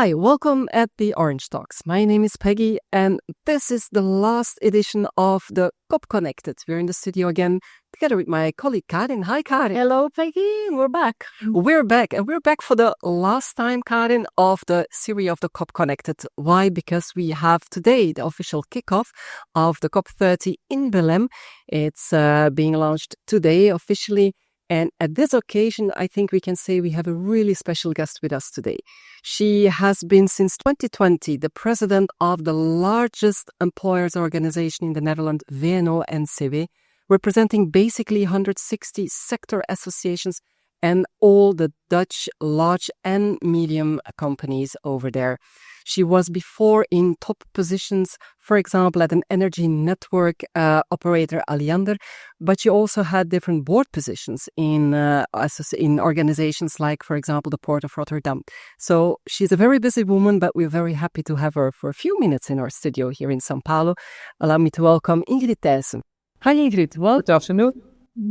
Hi, welcome at the Orange Talks. My name is Peggy, and this is the last edition of the COP Connected. We're in the studio again together with my colleague Karin. Hi, Karin. Hello, Peggy. We're back. We're back, and we're back for the last time, Karin, of the series of the COP Connected. Why? Because we have today the official kickoff of the COP30 in Belém. It's being launched today officially. And at this occasion, I think we can say we have a really special guest with us today. She has been since 2020 the president of the largest employers organization in the Netherlands, VNO-NCW, representing basically 160 sector associations and all the Dutch large and medium companies over there. She was before in top positions, for example, at an energy network operator, Alliander, but she also had different board positions in organizations like, for example, the Port of Rotterdam. So she's a very busy woman, but we're very happy to have her for a few minutes in our studio here in São Paulo. Allow me to welcome Ingrid Thijssen. Hi, Ingrid. Well, good afternoon.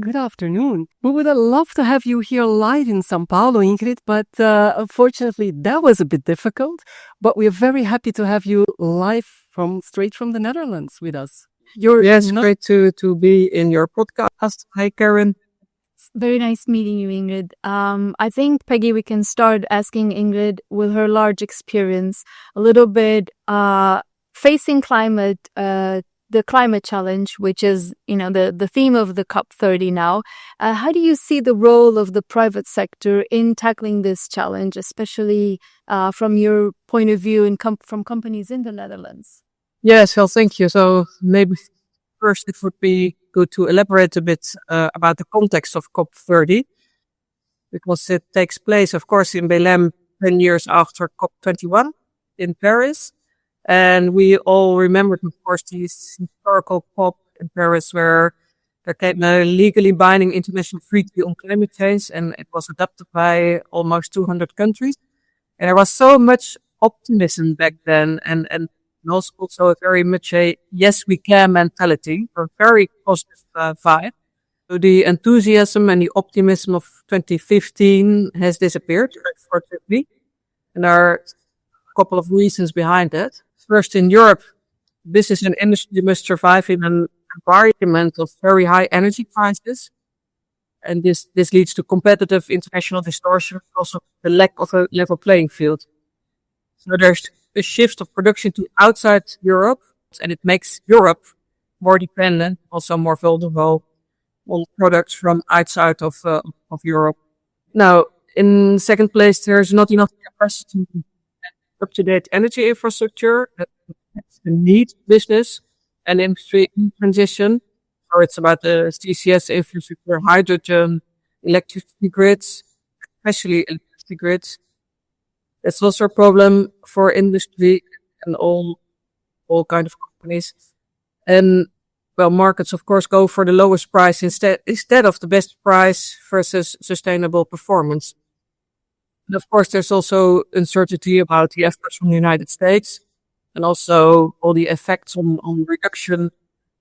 Good afternoon. We would have loved to have you here live in São Paulo, Ingrid, but unfortunately that was a bit difficult. But we're very happy to have you live straight from the Netherlands with us. Great to be in your podcast. Hi, Karen. Very nice meeting you, Ingrid. I think, Peggy, we can start asking Ingrid, with her large experience, a little bit facing the climate challenge, which is, the theme of the COP30 now. How do you see the role of the private sector in tackling this challenge, especially from your point of view from companies in the Netherlands? Yes, well, thank you. So maybe first it would be good to elaborate a bit about the context of COP30, because it takes place, of course, in Belém 10 years after COP21 in Paris. And we all remembered, of course, this historical COP in Paris where there came a legally binding international treaty on climate change, and it was adopted by almost 200 countries. And there was so much optimism back then, and also a very much a yes, we can mentality, a very positive vibe. So the enthusiasm and the optimism of 2015 has disappeared, unfortunately. And there are a couple of reasons behind that. First, in Europe, business and industry must survive in an environment of very high energy prices. And this leads to competitive international distortion, also the lack of a level playing field. So there's a shift of production to outside Europe, and it makes Europe more dependent, also more vulnerable on products from outside of Europe. Now, in second place, there's not enough capacity up-to-date energy infrastructure that needs business and industry transition. So it's about the CCS infrastructure, hydrogen, electricity grids, especially electricity grids. That's also a problem for industry and all kind of companies. And markets, of course, go for the lowest price instead of the best price versus sustainable performance. And of course, there's also uncertainty about the efforts from the United States and also all the effects on reduction,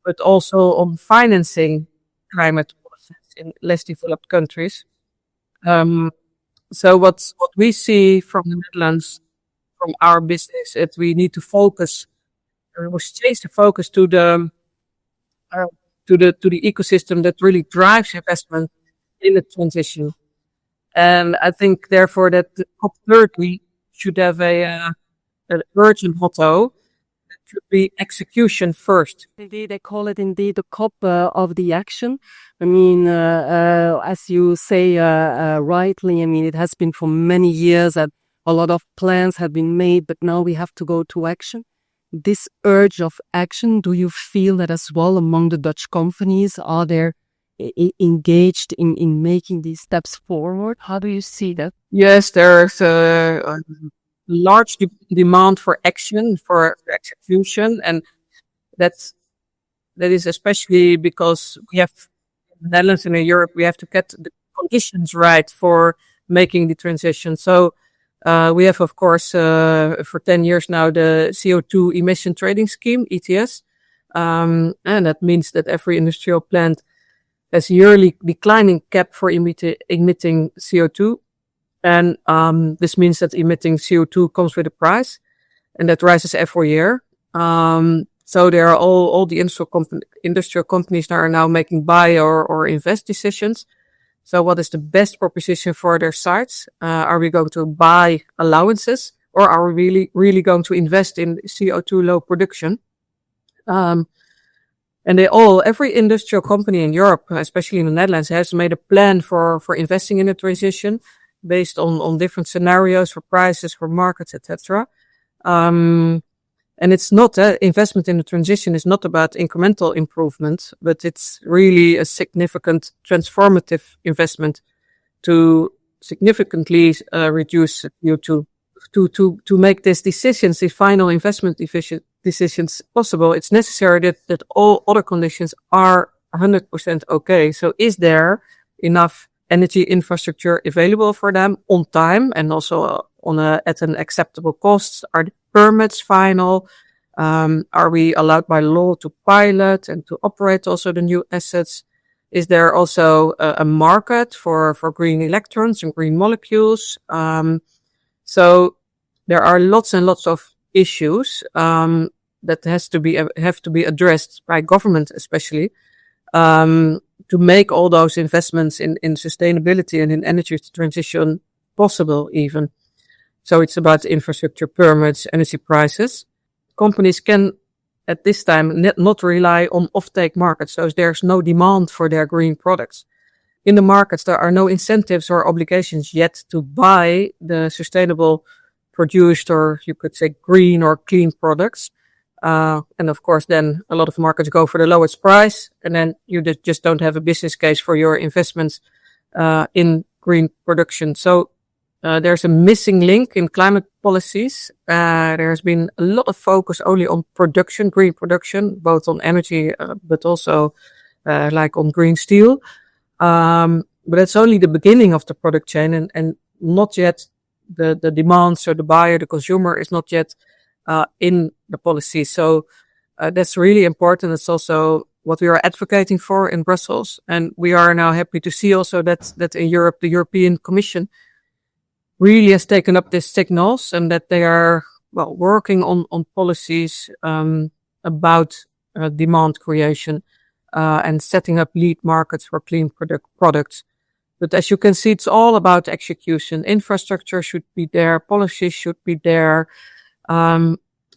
but also on financing climate policies in less developed countries. So what we see from the Netherlands, from our business, is we need to focus, we must change the focus to the ecosystem that really drives investment in the transition. And I think, therefore, that the COP30 should have an urgent motto that should be execution first. Indeed, they call it indeed the COP of the action. I mean, as you say rightly, I mean, it has been for many years that a lot of plans have been made, but now we have to go to action. This urge of action, do you feel that as well among the Dutch companies? Are there engaged in making these steps forward? How do you see that? Yes, there's a large demand for action, for execution, and that is especially because we have in the Netherlands and in Europe, we have to get the conditions right for making the transition. So we have, of course, for 10 years now, the CO2 emission trading scheme, ETS, and that means that every industrial plant has yearly declining cap for emitting CO2. And this means that emitting CO2 comes with a price, and that rises every year. So there are all the industrial companies that are now making buy or invest decisions. So what is the best proposition for their sites? Are we going to buy allowances, or are we really going to invest in CO2 low production? And every industrial company in Europe, especially in the Netherlands, has made a plan for investing in the transition based on different scenarios for prices, for markets, etc. And it's not investment in the transition is not about incremental improvement, but it's really a significant transformative investment to significantly reduce CO2. To make these decisions, the final investment decisions possible, it's necessary that all other conditions are 100% okay. So is there enough energy infrastructure available for them on time and also at an acceptable cost? Are the permits final? Are we allowed by law to pilot and to operate also the new assets? Is there also a market for green electrons and green molecules? So there are lots and lots of issues that have to be addressed by government, especially to make all those investments in sustainability and in energy transition possible. Even so, it's about infrastructure, permits, energy prices. Companies can at this time not rely on offtake markets, so there's no demand for their green products. In the markets, there are no incentives or obligations yet to buy the sustainable produced, or you could say green or clean products. And of course, then a lot of markets go for the lowest price, and then you just don't have a business case for your investments in green production. So there's a missing link in climate policies. There's been a lot of focus only on production, green production, both on energy, but also like on green steel. But it's only the beginning of the product chain, and not yet the demand. So the buyer, the consumer is not yet in the policy. So that's really important. It's also what we are advocating for in Brussels. And we are now happy to see also that in Europe, the European Commission really has taken up these signals, and that they are working on policies about demand creation and setting up lead markets for clean products. But as you can see, it's all about execution. Infrastructure should be there, policies should be there.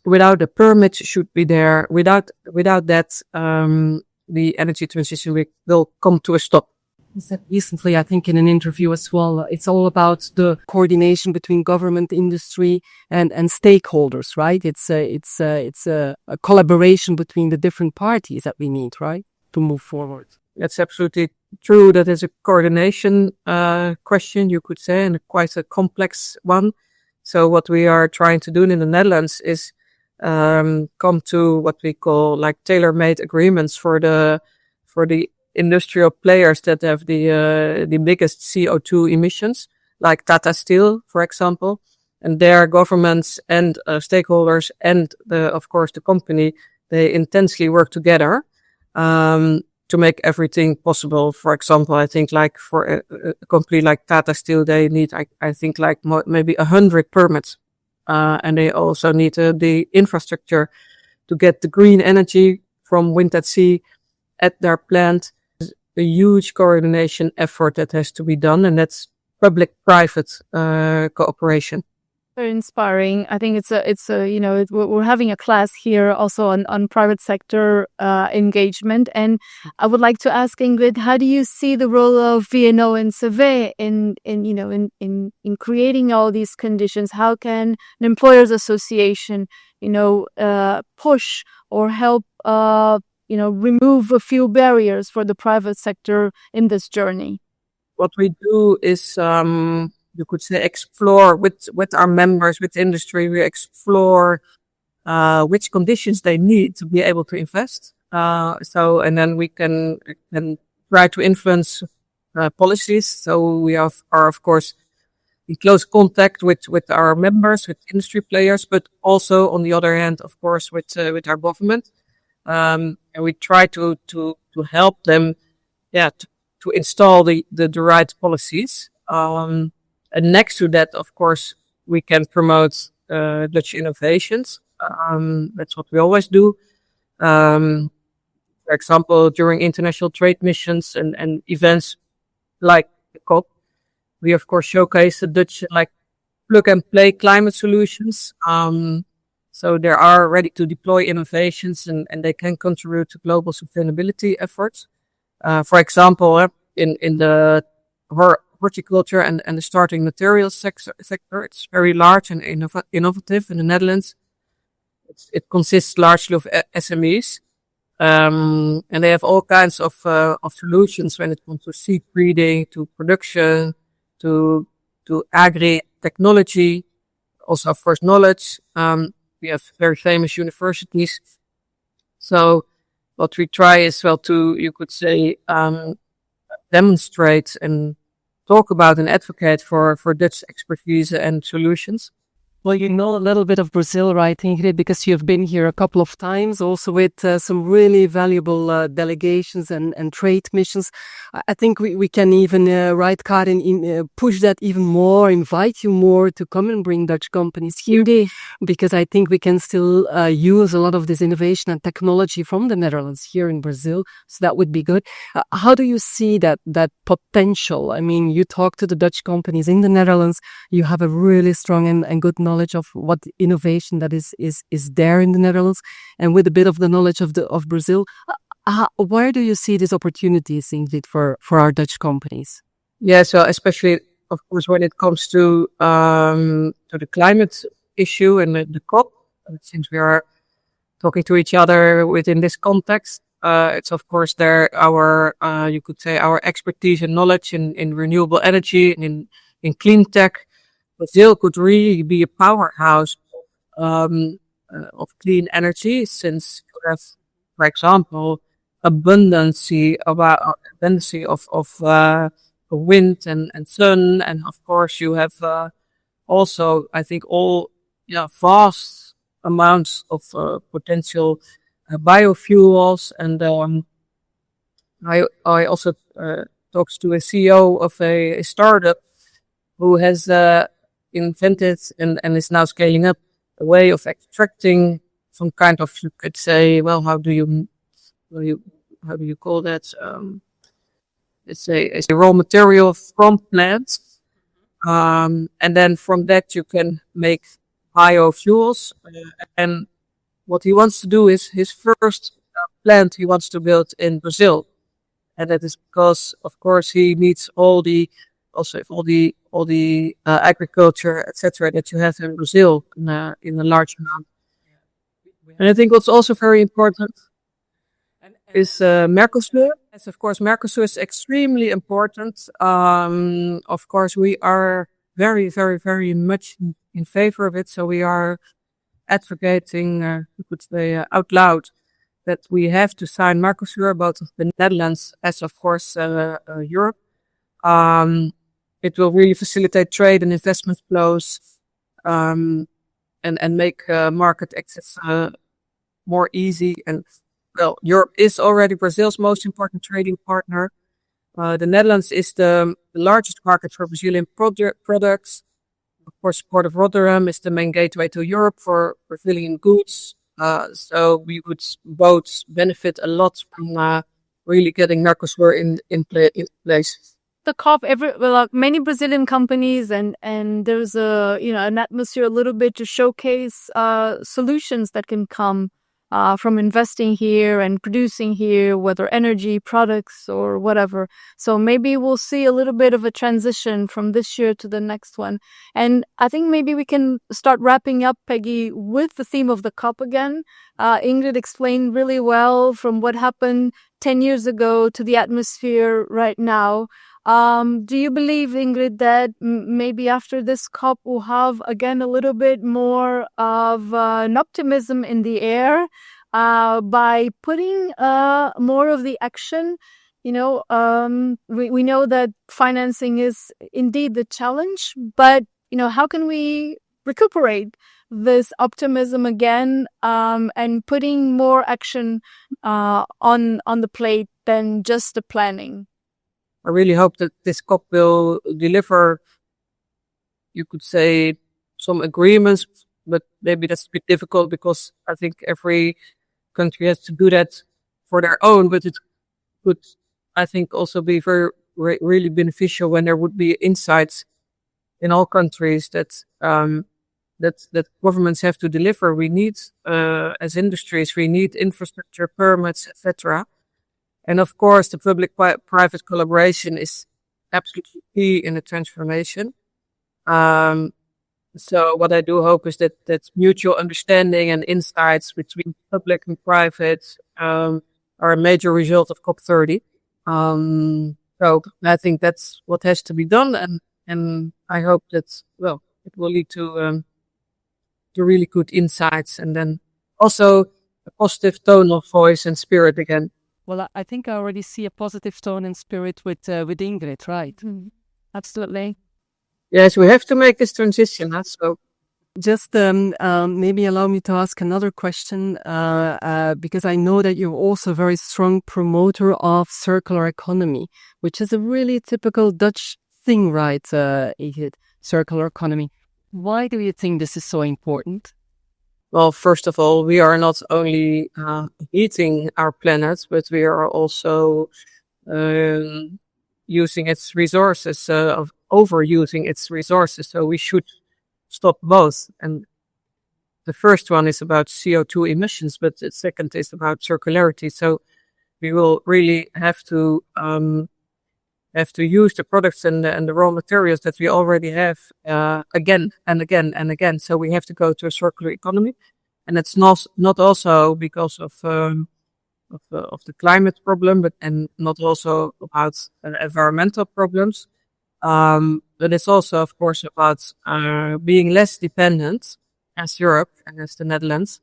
Without the permits should be there. Without that, the energy transition will come to a stop. You said recently, I think in an interview as well, it's all about the coordination between government, industry, and stakeholders, right? It's a collaboration between the different parties that we need, right, to move forward. That's absolutely true. That is a coordination question, you could say, and quite a complex one. So what we are trying to do in the Netherlands is come to what we call like tailor-made agreements for the industrial players that have the biggest CO2 emissions, like Tata Steel, for example, and their governments and stakeholders and of course the company, they intensely work together to make everything possible. For example, I think like for a company like Tata Steel, they need I think like maybe 100 permits, and they also need the infrastructure to get the green energy from wind at sea at their plant. A huge coordination effort that has to be done, and that's public-private cooperation. Very inspiring. I think we're having a class here also on private sector engagement, and I would like to ask Ingrid, how do you see the role of VNO-NCW in creating all these conditions? How can an employers association push or help remove a few barriers for the private sector in this journey? What we do is, you could say, explore with our members, with industry. We explore which conditions they need to be able to invest. And then we can try to influence policies. So we are of course in close contact with our members, with industry players, but also on the other hand, of course, with our government. And we try to help them, to install the right policies. And next to that, of course, we can promote Dutch innovations. That's what we always do. For example, during international trade missions and events like the COP, we of course showcase the Dutch plug and play climate solutions. So there are ready to deploy innovations and they can contribute to global sustainability efforts. For example, in the horticulture and the starting materials sector, it's very large and innovative in the Netherlands. It consists largely of SMEs. And they have all kinds of solutions when it comes to seed breeding, to production, to agri technology, also of course knowledge. We have very famous universities. So what we try is you could say, demonstrate and talk about and advocate for Dutch expertise and solutions. Well, you know a little bit of Brazil, right, Ingrid, because you've been here a couple of times, also with some really valuable delegations and trade missions. I think we can even, right, Karin, push that even more, invite you more to come and bring Dutch companies here, because I think we can still use a lot of this innovation and technology from the Netherlands here in Brazil. So that would be good. How do you see that potential? I mean, you talk to the Dutch companies in the Netherlands, you have a really strong and good knowledge of what innovation that is there in the Netherlands, and with a bit of the knowledge of Brazil. Where do you see these opportunities, Ingrid, for our Dutch companies? Yeah, so especially, of course, when it comes to the climate issue and the COP, since we are talking to each other within this context, it's of course our you could say our expertise and knowledge in renewable energy and in clean tech. Brazil could really be a powerhouse of clean energy, since you have, for example, abundance of wind and sun, and of course you have also, I think, vast amounts of potential biofuels, and I also talked to a CEO of a startup who has invented and is now scaling up a way of extracting some kind of, you could say, well, how do you call that? It's a raw material from plants, and then from that you can make biofuels. And what he wants to do is his first plant he wants to build in Brazil, and that is because, of course, he needs all the agriculture, etc., that you have in Brazil in a large amount. And I think what's also very important is Mercosur. Yes, of course, Mercosur is extremely important. Of course, we are very, very, very much in favor of it. So we are advocating, you could say, out loud, that we have to sign Mercosur, both of the Netherlands as, of course, Europe. It will really facilitate trade and investment flows, and make market access more easy. And well, Europe is already Brazil's most important trading partner. The Netherlands is the largest market for Brazilian products. Of course, Port of Rotterdam is the main gateway to Europe for Brazilian goods. So we would both benefit a lot from really getting Mercosur in place. The COP, many Brazilian companies, and there's an atmosphere a little bit to showcase solutions that can come from investing here and producing here, whether energy products or whatever. So maybe we'll see a little bit of a transition from this year to the next one. And I think maybe we can start wrapping up, Peggy, with the theme of the COP again. Ingrid explained really well from what happened 10 years ago to the atmosphere right now. Do you believe, Ingrid, that maybe after this COP we'll have again a little bit more of an optimism in the air by putting more of the action? We know that financing is indeed the challenge, but how can we recuperate this optimism again, and putting more action on the plate than just the planning? I really hope that this COP will deliver you could say, some agreements, but maybe that's a bit difficult because I think every country has to do that for their own. But it could, I think, also be really beneficial when there would be insights in all countries that that governments have to deliver. We need, as industries, we need infrastructure, permits, etc. And of course, the public-private collaboration is absolutely key in the transformation. So what I do hope is that mutual understanding and insights between public and private are a major result of COP30. So I think that's what has to be done, and I hope that, well, it will lead to really good insights, and then also a positive tone of voice and spirit again. Well, I think I already see a positive tone and spirit with Ingrid, right? Absolutely. Yes, we have to make this transition. So just maybe allow me to ask another question, because I know that you're also a very strong promoter of circular economy, which is a really typical Dutch thing, right, Ingrid? Circular economy. Why do you think this is so important? Well, first of all, we are not only heating our planet, but we are also using its resources, overusing its resources. So we should stop both. And the first one is about CO2 emissions, but the second is about circularity. So we will really have to use the products and the raw materials that we already have again and again and again. So we have to go to a circular economy, and it's not also because of the climate problem, and not also about environmental problems. But it's also, of course, about being less dependent as Europe and as the Netherlands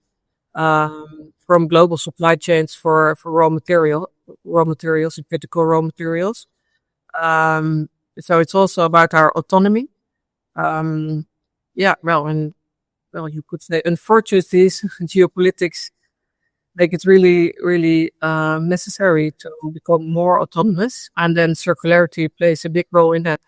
from global supply chains for raw materials and critical raw materials. So it's also about our autonomy. You could say, unfortunately, geopolitics make it really, really necessary to become more autonomous, and then circularity plays a big role in that.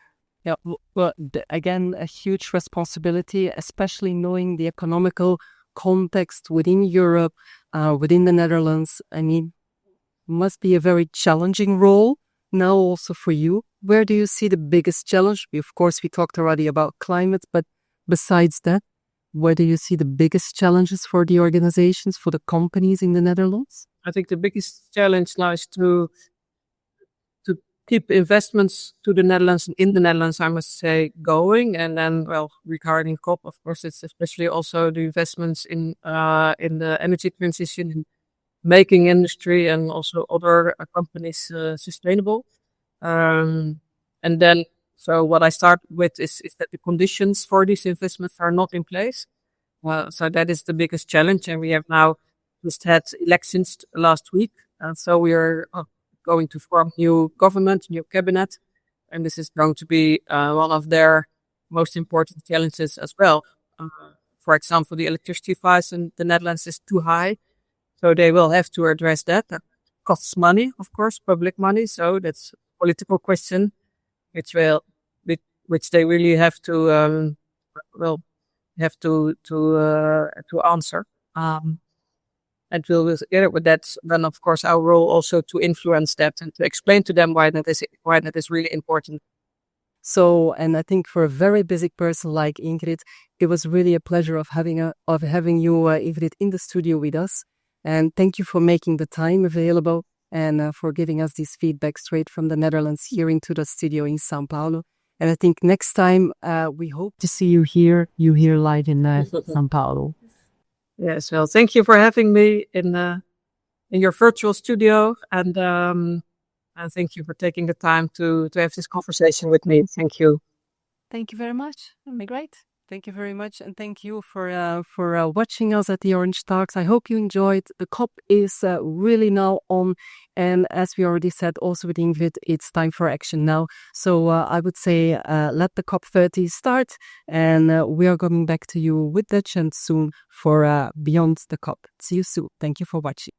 Yeah, well, again, a huge responsibility, especially knowing the economical context within Europe, within the Netherlands. I mean, must be a very challenging role now also for you. Where do you see the biggest challenge? Of course, we talked already about climate, but besides that, where do you see the biggest challenges for the organizations, for the companies in the Netherlands? I think the biggest challenge now is to keep investments to the Netherlands and in the Netherlands, I must say, going. And then, well, regarding COP, of course, it's especially also the investments in the energy transition, in making industry and also other companies sustainable. And then, so what I start with is that the conditions for these investments are not in place. So that is the biggest challenge. And we have now just had elections last week. And so we are going to form new government, new cabinet. And this is going to be one of their most important challenges as well. For example, the electricity price in the Netherlands is too high. So they will have to address that. That costs money, of course, public money. So that's a political question, which they really have to answer. And we'll together with that, then of course our role also to influence that and to explain to them why that is really important. So, and I think for a very busy person like Ingrid, it was really a pleasure of having you, Ingrid, in the studio with us. And thank you for making the time available and for giving us this feedback straight from the Netherlands here into the studio in São Paulo. And I think next time we hope to see you here live in São Paulo. Yes, well, thank you for having me in your virtual studio, and thank you for taking the time to have this conversation with me. Thank you. Thank you very much. It'll be great. Thank you very much, and thank you for watching us at the Orange Talks. I hope you enjoyed. The COP is really now on, and as we already said, also with Ingrid, it's time for action now. So I would say let the COP30 start, and we are coming back to you with Dutch and soon for Beyond the COP. See you soon. Thank you for watching.